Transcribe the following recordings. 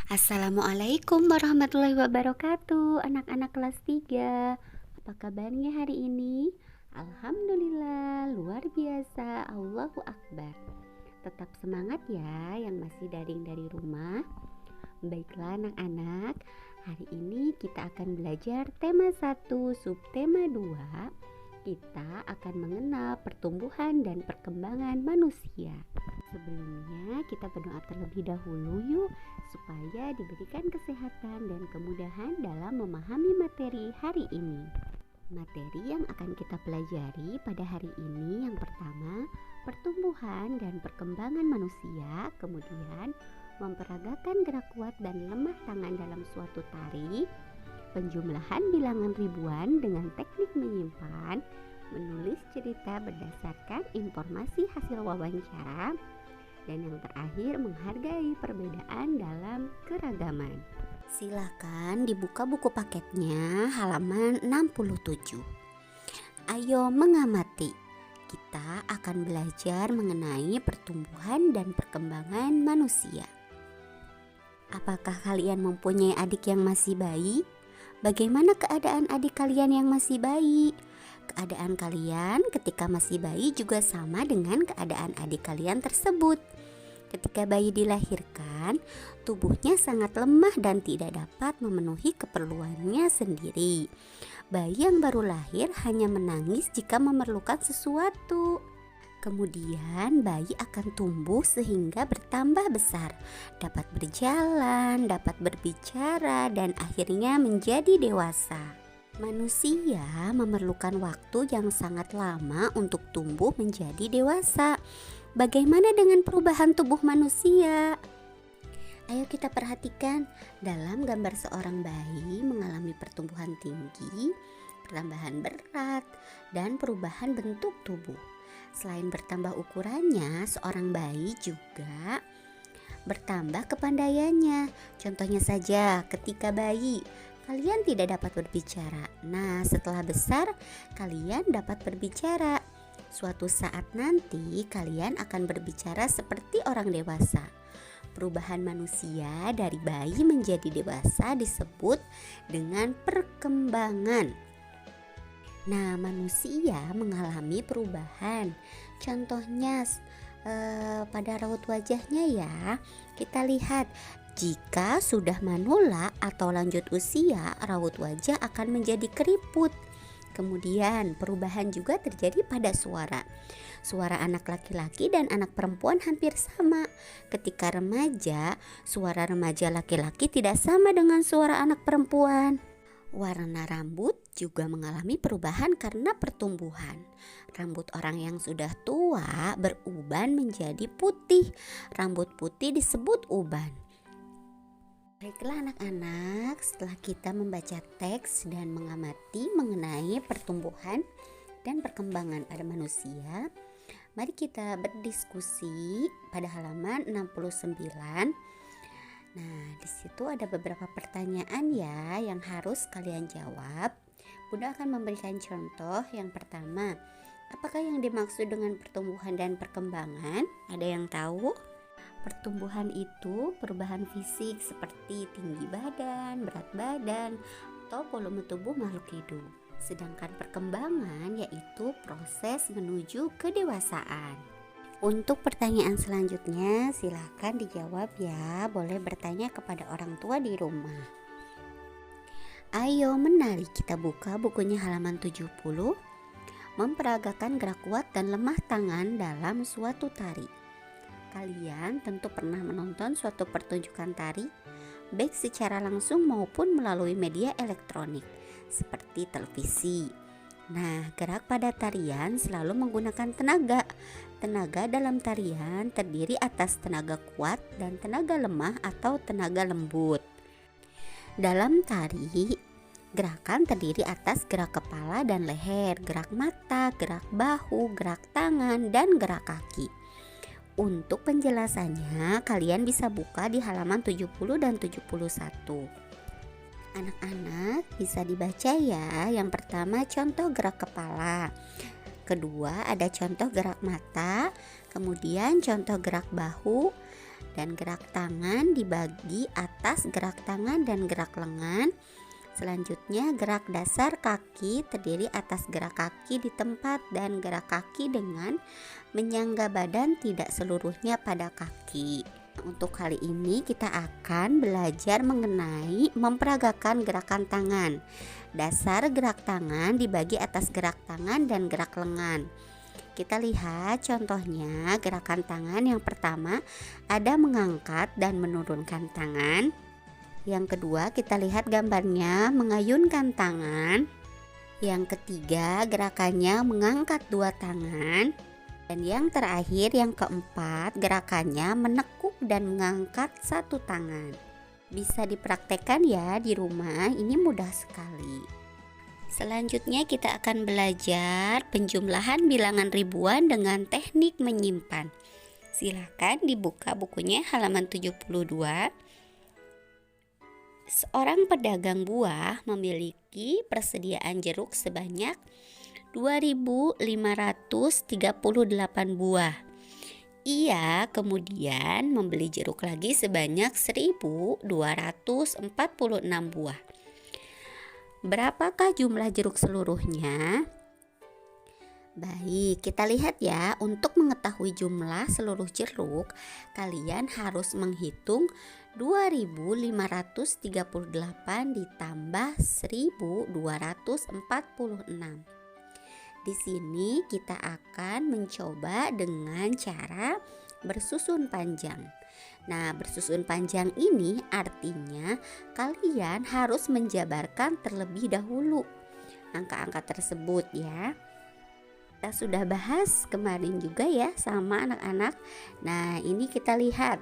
Assalamualaikum warahmatullahi wabarakatuh. Anak-anak kelas 3, apa kabarnya hari ini? Alhamdulillah, luar biasa. Allahu Akbar. Tetap semangat ya yang masih daring dari rumah. Baiklah anak-anak, hari ini kita akan belajar tema 1, subtema 2. Kita akan mengenal pertumbuhan dan perkembangan manusia. Sebelumnya kita berdoa terlebih dahulu yuk, supaya diberikan kesehatan dan kemudahan dalam memahami materi hari ini. Materi yang akan kita pelajari pada hari ini yang pertama, pertumbuhan dan perkembangan manusia, kemudian memperagakan gerak kuat dan lemah tangan dalam suatu tari, penjumlahan bilangan ribuan dengan teknik menyimpan, menulis cerita berdasarkan informasi hasil wawancara, dan yang terakhir menghargai perbedaan dalam keragaman. Silakan dibuka buku paketnya halaman 67. Ayo mengamati. Kita akan belajar mengenai pertumbuhan dan perkembangan manusia. Apakah kalian mempunyai adik yang masih bayi? Bagaimana keadaan adik kalian yang masih bayi? Keadaan kalian ketika masih bayi juga sama dengan keadaan adik kalian tersebut. Ketika bayi dilahirkan, tubuhnya sangat lemah dan tidak dapat memenuhi keperluannya sendiri. Bayi yang baru lahir hanya menangis jika memerlukan sesuatu. Kemudian bayi akan tumbuh sehingga bertambah besar, dapat berjalan, dapat berbicara, dan akhirnya menjadi dewasa. Manusia memerlukan waktu yang sangat lama untuk tumbuh menjadi dewasa. Bagaimana dengan perubahan tubuh manusia? Ayo kita perhatikan dalam gambar seorang bayi mengalami pertumbuhan tinggi, pertambahan berat, dan perubahan bentuk tubuh. Selain bertambah ukurannya, seorang bayi juga bertambah kepandaiannya. Contohnya saja ketika bayi, kalian tidak dapat berbicara. Nah, setelah besar, kalian dapat berbicara. Suatu saat nanti, kalian akan berbicara seperti orang dewasa. Perubahan manusia dari bayi menjadi dewasa disebut dengan perkembangan. Nah, manusia mengalami perubahan. Contohnya pada raut wajahnya ya. Kita lihat, jika sudah manula atau lanjut usia, raut wajah akan menjadi keriput. Kemudian perubahan juga terjadi pada suara. Suara anak laki-laki dan anak perempuan hampir sama. Ketika remaja, suara remaja laki-laki tidak sama dengan suara anak perempuan. Warna rambut juga mengalami perubahan karena pertumbuhan. Rambut orang yang sudah tua beruban menjadi putih. Rambut putih disebut uban. Baiklah anak-anak, setelah kita membaca teks dan mengamati mengenai pertumbuhan dan perkembangan pada manusia, mari kita berdiskusi pada halaman 69. Nah, di situ ada beberapa pertanyaan ya yang harus kalian jawab. Bunda akan memberikan contoh. Yang pertama, apakah yang dimaksud dengan pertumbuhan dan perkembangan? Ada yang tahu? Pertumbuhan itu perubahan fisik seperti tinggi badan, berat badan, atau volume tubuh makhluk hidup. Sedangkan perkembangan yaitu proses menuju kedewasaan. Untuk pertanyaan selanjutnya silahkan dijawab ya. Boleh bertanya kepada orang tua di rumah. Ayo menari, kita buka bukunya halaman 70. Memperagakan gerak kuat dan lemah tangan dalam suatu tari. Kalian tentu pernah menonton suatu pertunjukan tari, baik secara langsung maupun melalui media elektronik seperti televisi. Nah, gerak pada tarian selalu menggunakan tenaga. Tenaga dalam tarian terdiri atas tenaga kuat dan tenaga lemah atau tenaga lembut. Dalam tari, gerakan terdiri atas gerak kepala dan leher, gerak mata, gerak bahu, gerak tangan, dan gerak kaki. Untuk penjelasannya, kalian bisa buka di halaman 70 dan 71. Anak-anak bisa dibaca ya. Yang pertama contoh gerak kepala. Kedua ada contoh gerak mata. Kemudian contoh gerak bahu. Dan gerak tangan dibagi atas gerak tangan dan gerak lengan. Selanjutnya gerak dasar kaki terdiri atas gerak kaki di tempat dan gerak kaki dengan menyangga badan tidak seluruhnya pada kaki. Untuk kali ini kita akan belajar mengenai memperagakan gerakan tangan. Dasar gerak tangan dibagi atas gerak tangan dan gerak lengan. Kita lihat contohnya gerakan tangan yang pertama ada mengangkat dan menurunkan tangan. Yang kedua kita lihat gambarnya mengayunkan tangan. Yang ketiga gerakannya mengangkat dua tangan. Dan yang terakhir yang keempat gerakannya menekuk dan mengangkat satu tangan. Bisa dipraktekkan ya di rumah, ini mudah sekali. Selanjutnya kita akan belajar penjumlahan bilangan ribuan dengan teknik menyimpan. Silakan dibuka bukunya halaman 72. Seorang pedagang buah memiliki persediaan jeruk sebanyak 2.538 buah. Ia kemudian membeli jeruk lagi sebanyak 1.246 buah. Berapakah jumlah jeruk seluruhnya? Baik, kita lihat ya. Untuk mengetahui jumlah seluruh jeruk, kalian harus menghitung 2.538 ditambah 1.246. Di sini kita akan mencoba dengan cara bersusun panjang. Nah, bersusun panjang ini artinya kalian harus menjabarkan terlebih dahulu angka-angka tersebut ya. Kita sudah bahas kemarin juga ya sama anak-anak. Nah, ini kita lihat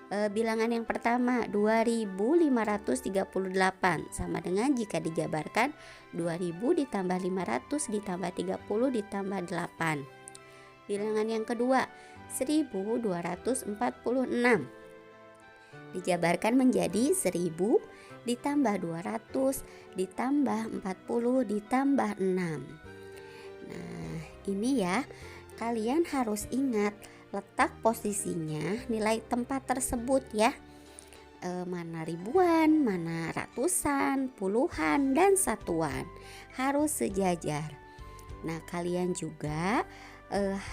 bilangan yang pertama 2.538 sama dengan jika dijabarkan 2.000 ditambah 500 ditambah 30 ditambah 8. Bilangan yang kedua 1.246 dijabarkan menjadi 1.000 ditambah 200 ditambah 40 ditambah 6. Nah, ini ya, kalian harus ingat letak posisinya nilai tempat tersebut ya. Mana ribuan, mana ratusan, puluhan, dan satuan. Harus sejajar. Nah, kalian juga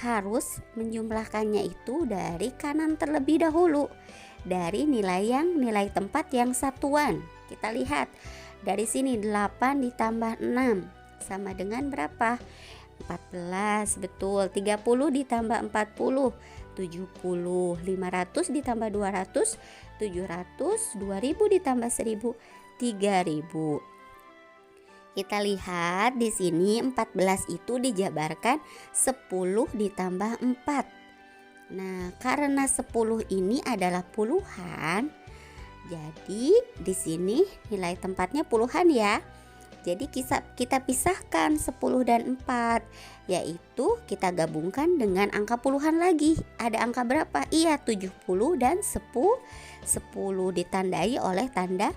harus menjumlahkannya itu dari kanan terlebih dahulu. Dari nilai tempat yang satuan. Kita lihat dari sini 8 ditambah 6 sama dengan berapa? 14, betul. 30 ditambah 40 70, 500 ditambah 200 700, 2000 ditambah 1000 3000. Kita lihat di sini 14 itu dijabarkan 10 ditambah 4. Nah, karena 10 ini adalah puluhan, jadi di sini nilai tempatnya puluhan ya. Jadi kita pisahkan 10 dan 4, yaitu kita gabungkan dengan angka puluhan lagi. Ada angka berapa? Iya, 70 dan 10. 10 ditandai oleh tanda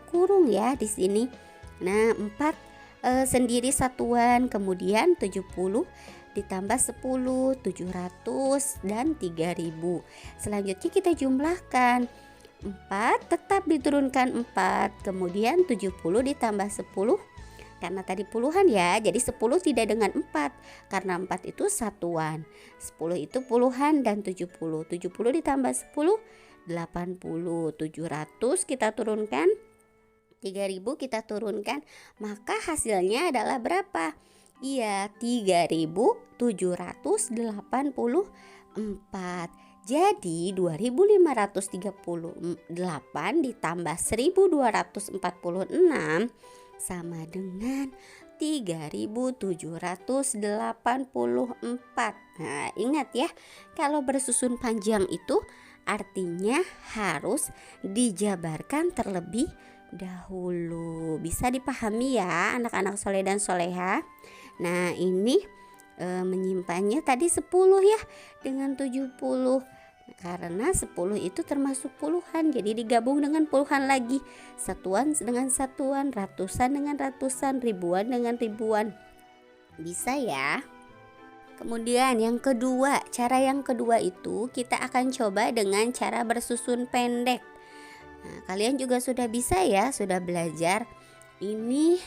kurung ya di sini. Nah, 4 sendiri satuan, kemudian 70 ditambah 10, 700 dan 3000. Selanjutnya kita jumlahkan. 4 tetap diturunkan 4, kemudian 70 ditambah 10 karena tadi puluhan ya, jadi 10 tidak dengan 4 karena 4 itu satuan, 10 itu puluhan dan 70 ditambah 10 80, 700 kita turunkan, 3000 kita turunkan, maka hasilnya adalah berapa? Iya, 3784. Jadi 2538 ditambah 1246 sama dengan 3784. Nah, ingat ya, kalau bersusun panjang itu artinya harus dijabarkan terlebih dahulu. Bisa dipahami ya anak-anak soleh dan soleha. Nah, ini menyimpannya tadi 10 ya dengan 70, karena 10 itu termasuk puluhan, jadi digabung dengan puluhan lagi, satuan dengan satuan, ratusan dengan ratusan, ribuan dengan ribuan. Bisa ya. Kemudian yang kedua, cara yang kedua itu kita akan coba dengan cara bersusun pendek. Nah, kalian juga sudah bisa ya, sudah belajar. Ini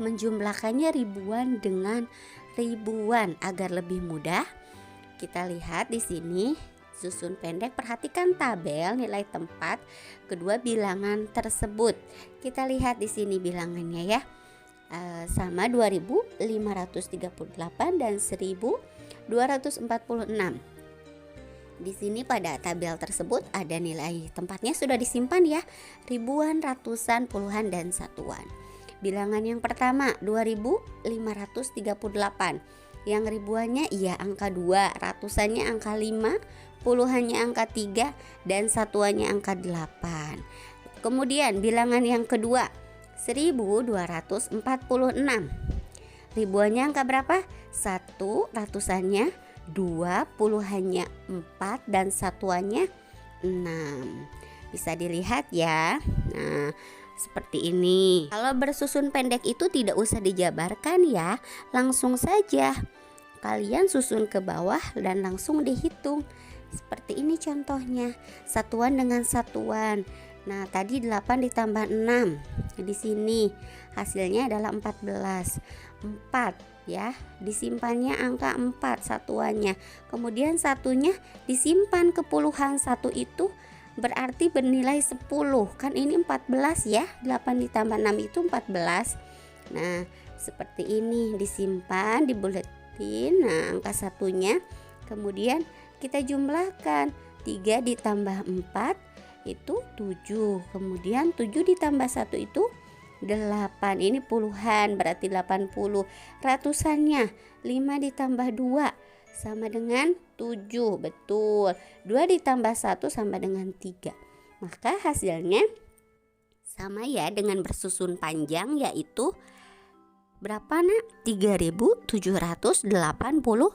menjumlahkannya ribuan dengan ribuan agar lebih mudah. Kita lihat di sini susun pendek, perhatikan tabel nilai tempat kedua bilangan tersebut. Kita lihat di sini bilangannya ya. Sama 2538 dan 1246. Di sini pada tabel tersebut ada nilai tempatnya sudah disimpan ya, ribuan, ratusan, puluhan dan satuan. Bilangan yang pertama 2538. Yang ribuannya iya angka 2, ratusannya angka 5, puluhannya angka 3 dan satuannya angka 8. Kemudian bilangan yang kedua 1246. Ribuannya angka berapa? 1, ratusannya 2, puluhannya 4 dan satuannya 6. Bisa dilihat ya. Nah, seperti ini. Kalau bersusun pendek itu tidak usah dijabarkan ya, langsung saja kalian susun ke bawah dan langsung dihitung. Seperti ini contohnya, satuan dengan satuan. Nah, tadi 8 ditambah 6. Di sini hasilnya adalah 14. 4 ya, disimpannya angka 4 satuannya. Kemudian satunya disimpan ke puluhan, satu itu berarti bernilai 10. Kan ini 14 ya. 8 ditambah 6 itu 14. Nah, seperti ini disimpan di buletin. Nah, angka satunya. Kemudian kita jumlahkan 3 ditambah 4 itu 7. Kemudian 7 ditambah 1 itu 8. Ini puluhan berarti 80. Ratusannya 5 ditambah 2 sama dengan 7. Betul. 2 ditambah 1 sama dengan 3. Maka hasilnya sama ya dengan bersusun panjang, yaitu berapa nak? 3784.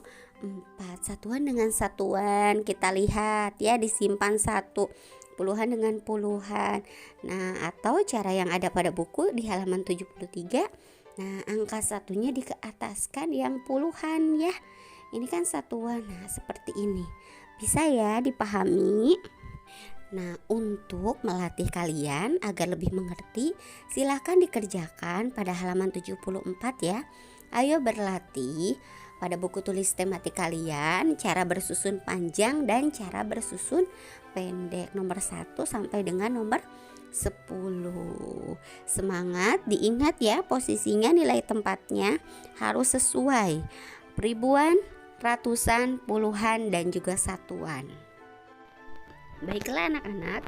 Satuan dengan satuan kita lihat ya, disimpan 1, puluhan dengan puluhan. Nah, atau cara yang ada pada buku di halaman 73. Nah, angka satunya dikeataskan yang puluhan ya. Ini kan satuan. Nah, seperti ini. Bisa ya dipahami? Nah, untuk melatih kalian agar lebih mengerti, silahkan dikerjakan pada halaman 74 ya. Ayo berlatih pada buku tulis tematik kalian cara bersusun panjang dan cara bersusun pendek nomor 1 sampai dengan nomor 10. Semangat, diingat ya posisinya, nilai tempatnya harus sesuai. Ribuan, ratusan, puluhan dan juga satuan. Baiklah anak-anak,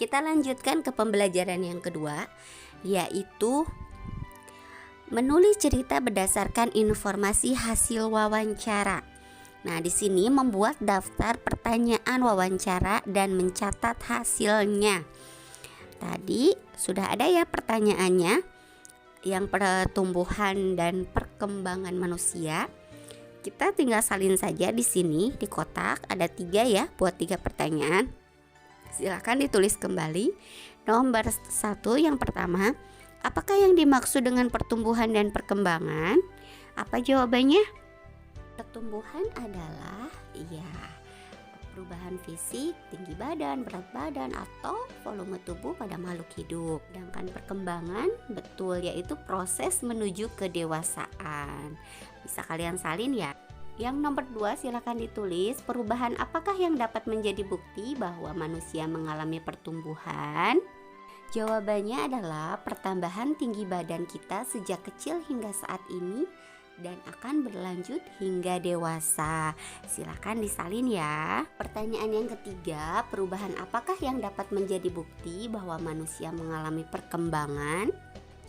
kita lanjutkan ke pembelajaran yang kedua, yaitu menulis cerita berdasarkan informasi hasil wawancara. Nah, di sini membuat daftar pertanyaan wawancara dan mencatat hasilnya. Tadi sudah ada ya pertanyaannya, yang pertumbuhan dan perkembangan manusia. Kita tinggal salin saja di sini di kotak, ada 3 ya, buat 3 pertanyaan. Silakan ditulis kembali. Nomor 1 yang pertama, apakah yang dimaksud dengan pertumbuhan dan perkembangan? Apa jawabannya? Pertumbuhan adalah perubahan fisik, tinggi badan, berat badan, atau volume tubuh pada makhluk hidup. Sedangkan perkembangan, betul, yaitu proses menuju kedewasaan. Bisa kalian salin ya. Yang nomor 2 silakan ditulis, perubahan apakah yang dapat menjadi bukti bahwa manusia mengalami pertumbuhan? Jawabannya adalah pertambahan tinggi badan kita sejak kecil hingga saat ini dan akan berlanjut hingga dewasa. Silakan disalin ya. Pertanyaan yang ketiga, perubahan apakah yang dapat menjadi bukti bahwa manusia mengalami perkembangan?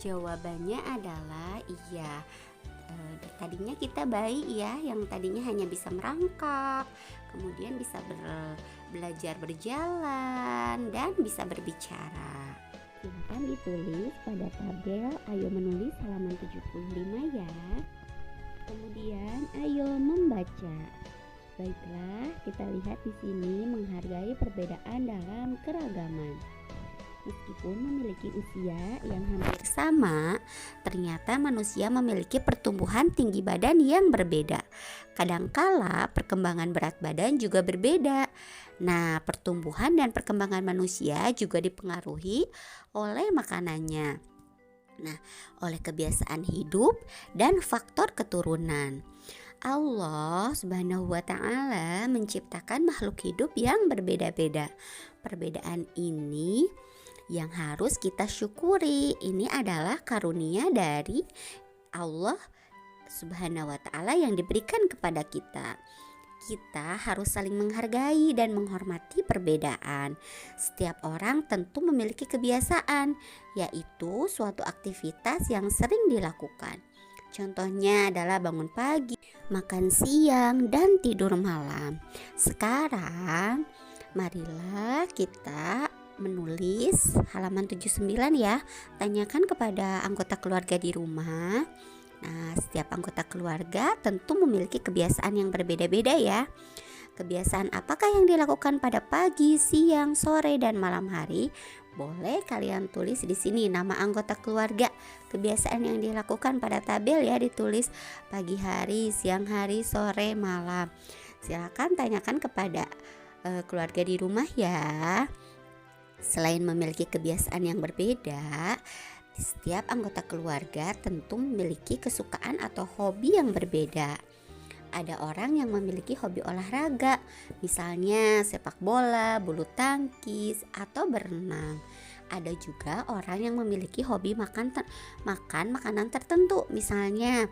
Jawabannya adalah iya. Tadinya kita bayi ya, yang tadinya hanya bisa merangkak, kemudian bisa belajar berjalan dan bisa berbicara. Silakan ditulis pada tabel. Ayo menulis halaman 75 ya. Kemudian ayo membaca. Baiklah, kita lihat di sini menghargai perbedaan dalam keragaman. Meskipun memiliki usia yang hampir sama, ternyata manusia memiliki pertumbuhan tinggi badan yang berbeda. Kadangkala perkembangan berat badan juga berbeda. Nah, pertumbuhan dan perkembangan manusia juga dipengaruhi oleh makanannya. Nah, oleh kebiasaan hidup dan faktor keturunan. Allah Subhanahu wa Ta'ala menciptakan makhluk hidup yang berbeda-beda. Perbedaan ini yang harus kita syukuri. Ini adalah karunia dari Allah Subhanahu wa Ta'ala yang diberikan kepada kita. Kita harus saling menghargai dan menghormati perbedaan. Setiap orang tentu memiliki kebiasaan, yaitu suatu aktivitas yang sering dilakukan. Contohnya adalah bangun pagi, makan siang, dan tidur malam. Sekarang, marilah kita menulis halaman 79 ya. Tanyakan kepada anggota keluarga di rumah. Nah, setiap anggota keluarga tentu memiliki kebiasaan yang berbeda-beda ya. Kebiasaan apakah yang dilakukan pada pagi, siang, sore, dan malam hari? Boleh kalian tulis di sini nama anggota keluarga. Kebiasaan yang dilakukan pada tabel ya, ditulis pagi hari, siang hari, sore, malam. Silakan tanyakan kepada keluarga di rumah ya. Selain memiliki kebiasaan yang berbeda, setiap anggota keluarga tentu memiliki kesukaan atau hobi yang berbeda. Ada orang yang memiliki hobi olahraga, misalnya sepak bola, bulu tangkis, atau berenang. Ada juga orang yang memiliki hobi makan makanan tertentu, misalnya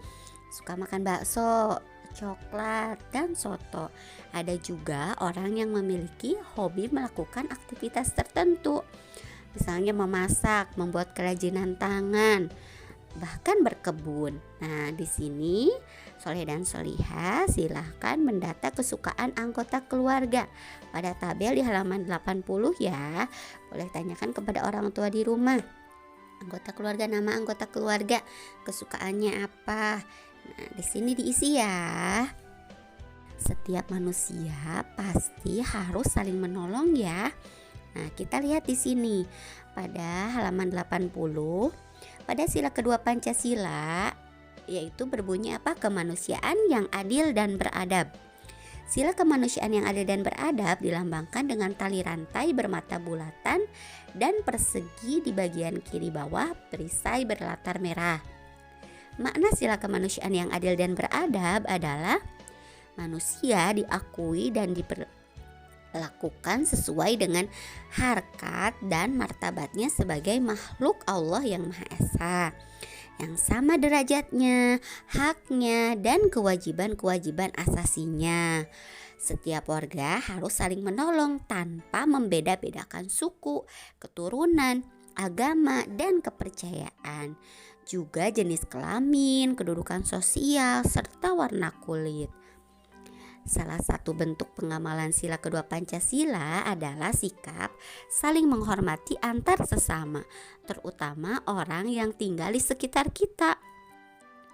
suka makan bakso, coklat, dan soto. Ada juga orang yang memiliki hobi melakukan aktivitas tertentu, misalnya memasak, membuat kerajinan tangan, bahkan berkebun. Nah, di sini Soleh dan Solihah silahkan mendata kesukaan anggota keluarga pada tabel di halaman 80 ya. Boleh tanyakan kepada orang tua di rumah. Anggota keluarga, nama anggota keluarga, kesukaannya apa? Nah, di sini diisi ya. Setiap manusia pasti harus saling menolong ya. Nah, kita lihat di sini pada halaman 80. Pada sila kedua Pancasila, yaitu berbunyi apa? Kemanusiaan yang adil dan beradab. Sila kemanusiaan yang adil dan beradab dilambangkan dengan tali rantai bermata bulatan dan persegi di bagian kiri bawah perisai berlatar merah. Makna sila kemanusiaan yang adil dan beradab adalah manusia diakui dan diperlakukan sesuai dengan harkat dan martabatnya sebagai makhluk Allah yang Maha Esa, yang sama derajatnya, haknya, dan kewajiban-kewajiban asasinya. Setiap warga harus saling menolong tanpa membeda-bedakan suku, keturunan, agama, dan kepercayaan. Juga jenis kelamin, kedudukan sosial, serta warna kulit. Salah satu bentuk pengamalan sila kedua Pancasila adalah sikap saling menghormati antar sesama, terutama orang yang tinggal di sekitar kita,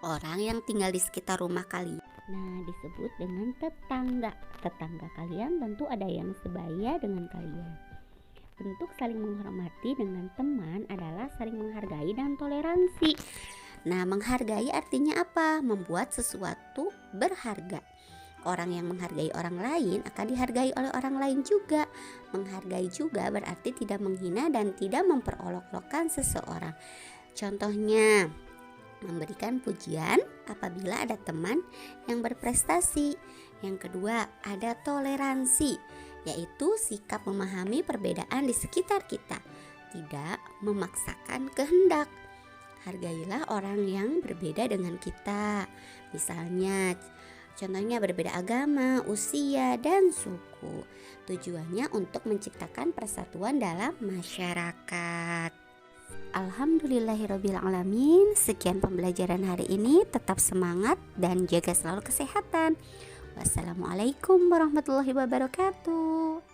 orang yang tinggal di sekitar rumah kalian. Nah, disebut dengan tetangga. Tetangga kalian tentu ada yang sebaya dengan kalian. Bentuk saling menghormati dengan teman adalah saling menghargai dan toleransi. Nah, menghargai artinya apa? Membuat sesuatu berharga. Orang yang menghargai orang lain akan dihargai oleh orang lain juga. Menghargai juga berarti tidak menghina dan tidak memperolok-olokkan seseorang. Contohnya, memberikan pujian apabila ada teman yang berprestasi. Yang kedua, ada toleransi, yaitu sikap memahami perbedaan di sekitar kita, tidak memaksakan kehendak. Hargailah orang yang berbeda dengan kita. Misalnya, contohnya berbeda agama, usia, dan suku. Tujuannya untuk menciptakan persatuan dalam masyarakat. Alhamdulillahirrabbilalamin. Sekian pembelajaran hari ini. Tetap semangat dan jaga selalu kesehatan. Wassalamualaikum warahmatullahi wabarakatuh.